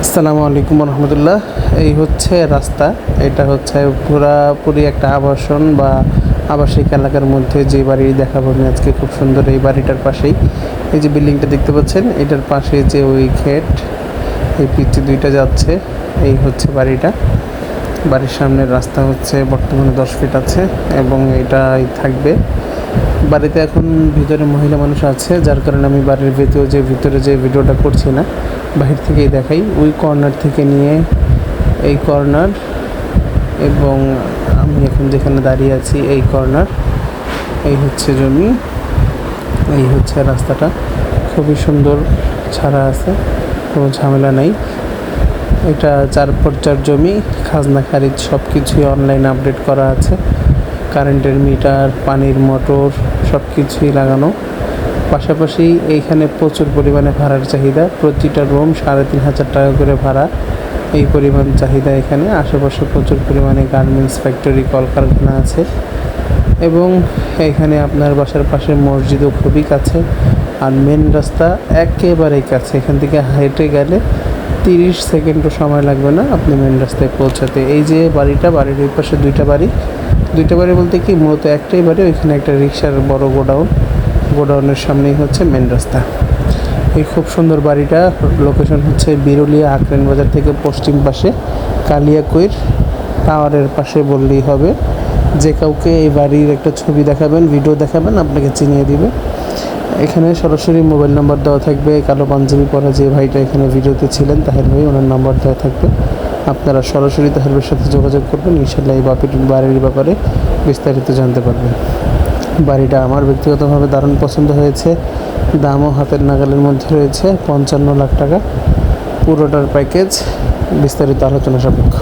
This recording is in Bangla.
আসসালামু আলাইকুম রহমতুল্লাহ। এই হচ্ছে রাস্তা। এটা হচ্ছে পুরাপুরি একটা আবাসন বা আবাসিক এলাকার মধ্যে যে বাড়ি দেখাবো আমি আজকে, খুব সুন্দর। এই বাড়িটার পাশেই এই যে বিল্ডিংটা দেখতে পাচ্ছেন, এটার পাশে যে ওই গেট, এই পিচে দুইটা যাচ্ছে, এই হচ্ছে বাড়িটা। বাড়ির সামনের রাস্তা হচ্ছে বর্তমানে 10 ফিট আছে এবং এটাই থাকবে। বাড়িতে এখন ভিতরে মহিলা মানুষ আছে, যার কারণে আমি বাড়ির ভিতরে যে ভিডিওটা করছি না, বাহির থেকেই দেখাই। ওই কর্নার থেকে নিয়ে এই কর্নার এবং আমি এখন যেখানে দাঁড়িয়ে আছি এই কর্নার, এই হচ্ছে জমি, এই হচ্ছে রাস্তাটা। খুবই সুন্দর, ছাড়া আছে, কোনো ঝামেলা নেই। এটা 4x4 জমি, খাজনা খারিজ সব কিছুই অনলাইনে আপডেট করা আছে। কারেন্টের মিটার, পানির মোটর সব কিছুই লাগানো। পাশাপাশি এইখানে প্রচুর পরিমাণে ভাড়ার চাহিদা, প্রতিটা রুম 3,500 টাকা করে ভাড়া। এই পরিমাণ চাহিদা এখানে। আশেপাশে প্রচুর পরিমাণে গার্মেন্টস ফ্যাক্টরি, কলকারখানা আছে এবং এখানে আপনার বাসার পাশে মসজিদও খুবই কাছে, আর মেন রাস্তা একেবারেই কাছে। এখান থেকে হেঁটে গেলে 30 সেকেন্ডও সময় লাগবে না আপনি মেন রাস্তায় পৌঁছাতে। এই যে বাড়ির ওই পাশে দুইটা বাড়ি বলতে কি, মূলত একটাই বাড়ি। ওইখানে একটা রিক্সার বড় গোডাউনের সামনেই হচ্ছে মেন রাস্তা। এই খুব সুন্দর বাড়িটা লোকেশন হচ্ছে বিরুলিয়া আখরেন বাজার থেকে পশ্চিম পাশে কালিয়াকৈর টাওয়ারের পাশে বললেই হবে। যে কাউকে এই বাড়ির একটা ছবি দেখাবেন, ভিডিও দেখাবেন, আপনাকে চিনিয়ে দিবে। এখানে সরাসরি মোবাইল নাম্বার দেওয়া থাকবে। কালো পাঞ্জাবি পরা যে ভাইটা এখানে ভিডিওতে ছিলেন, তাহের ভাই, ওনার নাম্বার দেওয়া থাকবে। আপনারা সরাসরি তাহের ভাইয়ের সাথে যোগাযোগ করবেন, ইনশাল্লাহ এই বাড়ির ব্যাপারে বিস্তারিত জানতে পারবেন। বাড়িটা আমার ব্যক্তিগতভাবে দারুণ পছন্দ হয়েছে। দামও হাতের নাগালের মধ্যে রয়েছে, 55 লাখ টাকা পুরোটার প্যাকেজ, বিস্তারিত আলোচনা সাপেক্ষ।